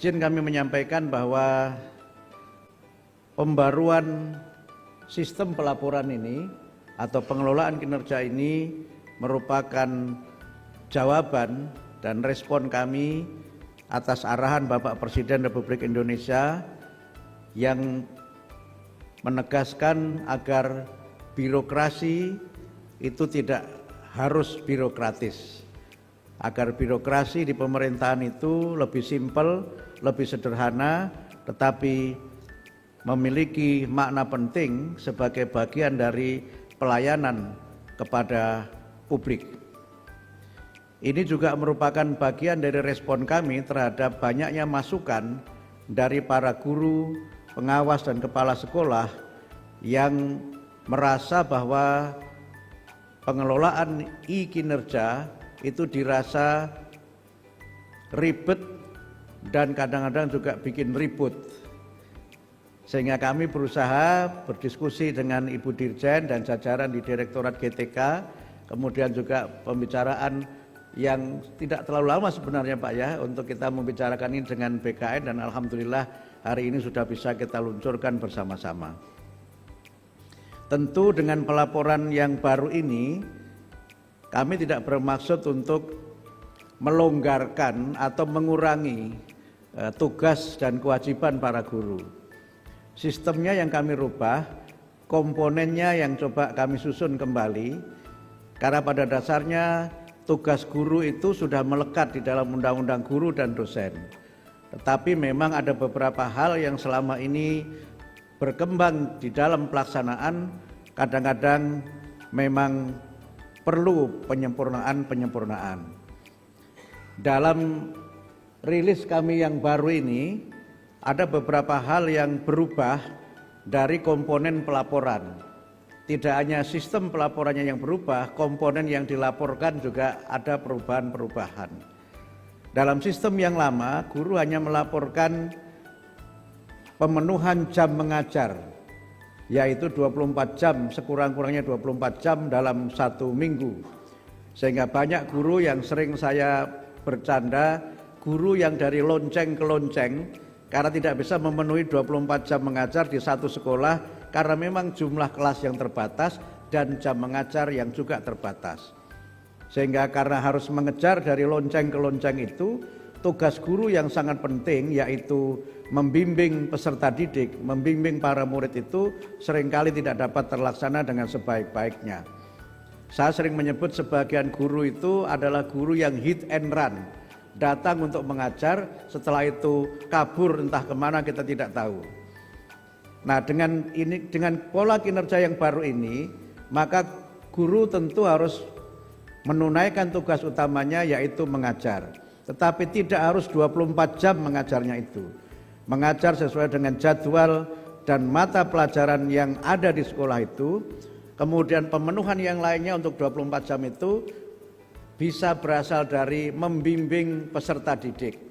izin kami menyampaikan bahwa pembaruan sistem pelaporan ini atau pengelolaan kinerja ini merupakan jawaban dan respon kami atas arahan Bapak Presiden Republik Indonesia yang menegaskan agar birokrasi itu tidak harus birokratis, agar birokrasi di pemerintahan itu lebih simpel, lebih sederhana, tetapi memiliki makna penting sebagai bagian dari pelayanan kepada publik. Ini juga merupakan bagian dari respon kami terhadap banyaknya masukan dari para guru, pengawas dan kepala sekolah yang merasa bahwa pengelolaan e-kinerja itu dirasa ribet dan kadang-kadang juga bikin ribut. Sehingga kami berusaha berdiskusi dengan Ibu Dirjen dan jajaran di Direktorat GTK, kemudian juga pembicaraan yang tidak terlalu lama sebenarnya Pak ya, untuk kita membicarakan ini dengan BKN, dan alhamdulillah hari ini sudah bisa kita luncurkan bersama-sama. Tentu dengan pelaporan yang baru ini, kami tidak bermaksud untuk melonggarkan atau mengurangi tugas dan kewajiban para guru. Sistemnya yang kami rubah, komponennya yang coba kami susun kembali, karena pada dasarnya tugas guru itu sudah melekat di dalam undang-undang guru dan dosen. Tetapi memang ada beberapa hal yang selama ini berkembang di dalam pelaksanaan, kadang-kadang memang perlu penyempurnaan. Dalam rilis kami yang baru ini, ada beberapa hal yang berubah dari komponen pelaporan. Tidak hanya sistem pelaporannya yang berubah, komponen yang dilaporkan juga ada perubahan-perubahan. Dalam sistem yang lama, guru hanya melaporkan pemenuhan jam mengajar, yaitu 24 jam, sekurang-kurangnya 24 jam dalam satu minggu. Sehingga banyak guru yang sering saya bercanda, guru yang dari lonceng ke lonceng, karena tidak bisa memenuhi 24 jam mengajar di satu sekolah, karena memang jumlah kelas yang terbatas dan jam mengajar yang juga terbatas. Sehingga karena harus mengejar dari lonceng ke lonceng itu, tugas guru yang sangat penting yaitu membimbing peserta didik, membimbing para murid itu seringkali tidak dapat terlaksana dengan sebaik-baiknya. Saya sering menyebut sebagian guru itu adalah guru yang hit and run, datang untuk mengajar, setelah itu kabur entah kemana kita tidak tahu. Nah, dengan pola kinerja yang baru ini, maka guru tentu harus menunaikan tugas utamanya yaitu mengajar. Tetapi tidak harus 24 jam mengajarnya itu. Mengajar sesuai dengan jadwal dan mata pelajaran yang ada di sekolah itu. Kemudian pemenuhan yang lainnya untuk 24 jam itu bisa berasal dari membimbing peserta didik.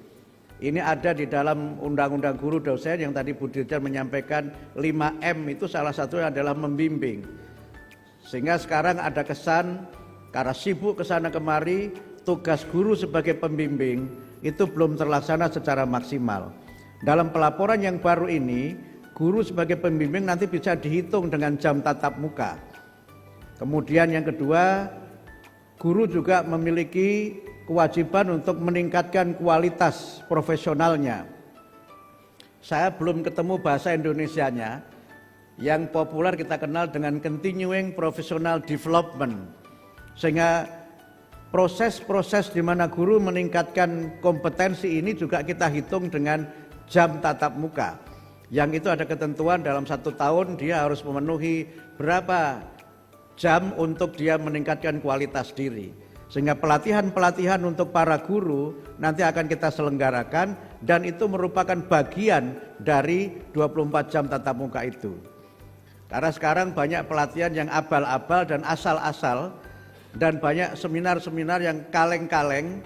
Ini ada di dalam Undang-Undang Guru Dosen yang tadi Bu Dirjen menyampaikan 5M itu salah satunya adalah membimbing. Sehingga sekarang ada kesan karena sibuk kesana kemari, tugas guru sebagai pembimbing itu belum terlaksana secara maksimal. Dalam pelaporan yang baru ini, guru sebagai pembimbing nanti bisa dihitung dengan jam tatap muka. Kemudian yang kedua, guru juga memiliki kewajiban untuk meningkatkan kualitas profesionalnya. Saya belum ketemu bahasa Indonesianya, yang populer kita kenal dengan continuing professional development. Sehingga proses-proses di mana guru meningkatkan kompetensi ini juga kita hitung dengan jam tatap muka. Yang itu ada ketentuan dalam 1 tahun dia harus memenuhi berapa jam untuk dia meningkatkan kualitas diri. Sehingga pelatihan-pelatihan untuk para guru nanti akan kita selenggarakan dan itu merupakan bagian dari 24 jam tatap muka itu. Karena sekarang banyak pelatihan yang abal-abal dan asal-asal dan banyak seminar-seminar yang kaleng-kaleng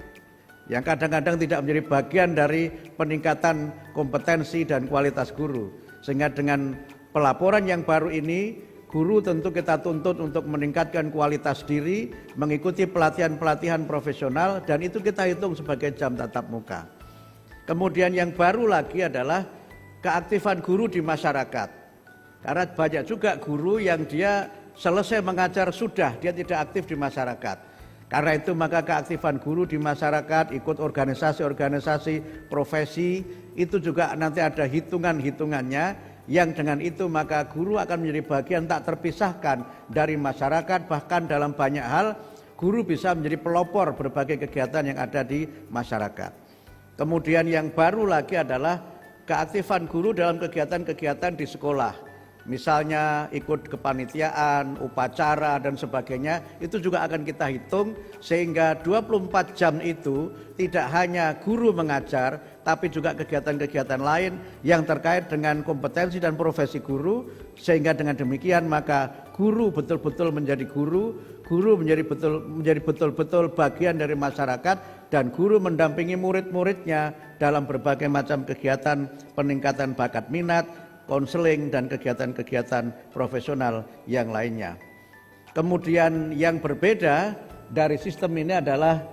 yang kadang-kadang tidak menjadi bagian dari peningkatan kompetensi dan kualitas guru. Sehingga dengan pelaporan yang baru ini, guru tentu kita tuntut untuk meningkatkan kualitas diri, mengikuti pelatihan-pelatihan profesional, dan itu kita hitung sebagai jam tatap muka. Kemudian yang baru lagi adalah keaktifan guru di masyarakat. Karena banyak juga guru yang dia selesai mengajar sudah, dia tidak aktif di masyarakat. Karena itu maka keaktifan guru di masyarakat, ikut organisasi-organisasi profesi, itu juga nanti ada hitungan-hitungannya, yang dengan itu maka guru akan menjadi bagian tak terpisahkan dari masyarakat. Bahkan dalam banyak hal guru bisa menjadi pelopor berbagai kegiatan yang ada di masyarakat. Kemudian yang baru lagi adalah keaktifan guru dalam kegiatan-kegiatan di sekolah. Misalnya ikut kepanitiaan, upacara dan sebagainya, itu juga akan kita hitung sehingga 24 jam itu tidak hanya guru mengajar, tapi juga kegiatan-kegiatan lain yang terkait dengan kompetensi dan profesi guru, sehingga dengan demikian maka guru betul-betul menjadi guru menjadi betul-betul bagian dari masyarakat, dan guru mendampingi murid-muridnya dalam berbagai macam kegiatan peningkatan bakat minat, konseling dan kegiatan-kegiatan profesional yang lainnya. Kemudian yang berbeda dari sistem ini adalah,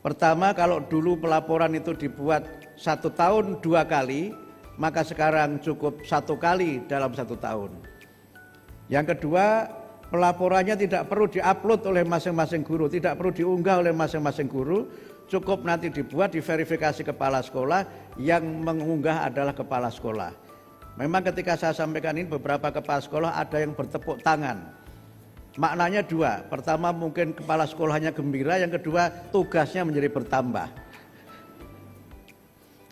pertama, kalau dulu pelaporan itu dibuat 1 tahun 2 kali, maka sekarang cukup 1 kali dalam 1 tahun. Yang kedua, pelaporannya tidak perlu diupload oleh masing-masing guru, tidak perlu diunggah oleh masing-masing guru, cukup nanti dibuat, diverifikasi kepala sekolah, yang mengunggah adalah kepala sekolah. Memang ketika saya sampaikan ini, beberapa kepala sekolah ada yang bertepuk tangan. Maknanya 2, pertama mungkin kepala sekolahnya gembira, yang kedua tugasnya menjadi bertambah.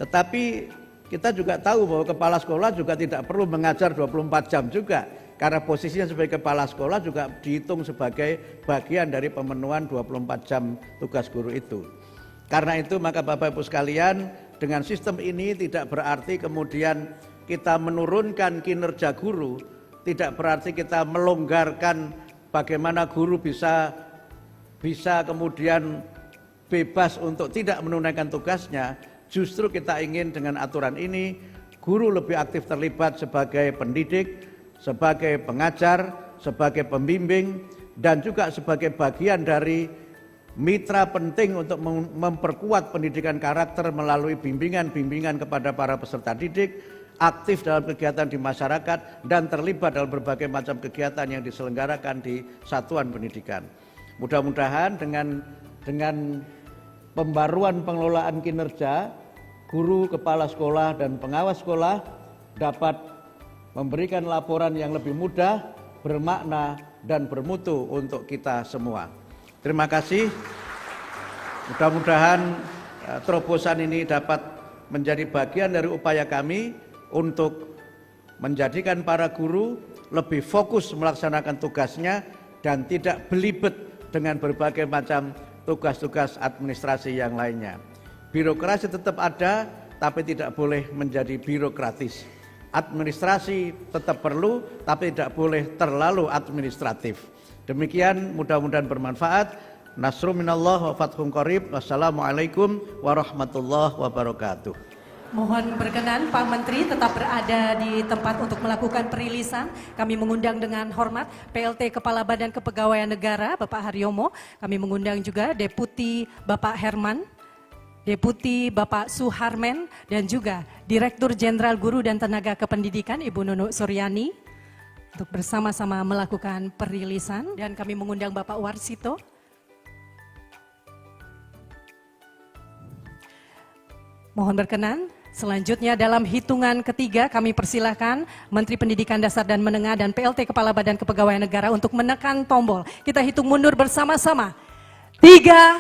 Tetapi kita juga tahu bahwa kepala sekolah juga tidak perlu mengajar 24 jam juga, karena posisinya sebagai kepala sekolah juga dihitung sebagai bagian dari pemenuhan 24 jam tugas guru itu. Karena itu maka Bapak Ibu sekalian, dengan sistem ini tidak berarti kemudian kita menurunkan kinerja guru, tidak berarti kita melonggarkan bagaimana guru bisa kemudian bebas untuk tidak menunaikan tugasnya. Justru kita ingin dengan aturan ini guru lebih aktif terlibat sebagai pendidik, sebagai pengajar, sebagai pembimbing, dan juga sebagai bagian dari mitra penting untuk memperkuat pendidikan karakter melalui bimbingan-bimbingan kepada para peserta didik, aktif dalam kegiatan di masyarakat, dan terlibat dalam berbagai macam kegiatan yang diselenggarakan di satuan pendidikan. Mudah-mudahan dengan pembaruan pengelolaan kinerja, guru, kepala sekolah, dan pengawas sekolah dapat memberikan laporan yang lebih mudah, bermakna, dan bermutu untuk kita semua. Terima kasih. Mudah-mudahan terobosan ini dapat menjadi bagian dari upaya kami untuk menjadikan para guru lebih fokus melaksanakan tugasnya dan tidak belibet dengan berbagai macam tugas-tugas administrasi yang lainnya. Birokrasi tetap ada, tapi tidak boleh menjadi birokratis. Administrasi tetap perlu, tapi tidak boleh terlalu administratif. Demikian, mudah-mudahan bermanfaat. Nasrun minallah wa fathun qarib. Wassalamualaikum warahmatullahi wabarakatuh. Mohon berkenan Pak Menteri tetap berada di tempat untuk melakukan perilisan. Kami mengundang dengan hormat PLT Kepala Badan Kepegawaian Negara Bapak Haryomo. Kami mengundang juga Deputi Bapak Herman, Deputi Bapak Suharmen, dan juga Direktur Jenderal Guru dan Tenaga Kependidikan Ibu Nunuk Suryani untuk bersama-sama melakukan perilisan. Dan kami mengundang Bapak Warsito. Mohon berkenan. Selanjutnya dalam hitungan ketiga kami persilahkan Menteri Pendidikan Dasar dan Menengah dan PLT Kepala Badan Kepegawaian Negara untuk menekan tombol. Kita hitung mundur bersama-sama. 3,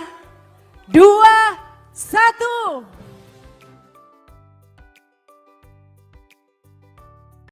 2, 1.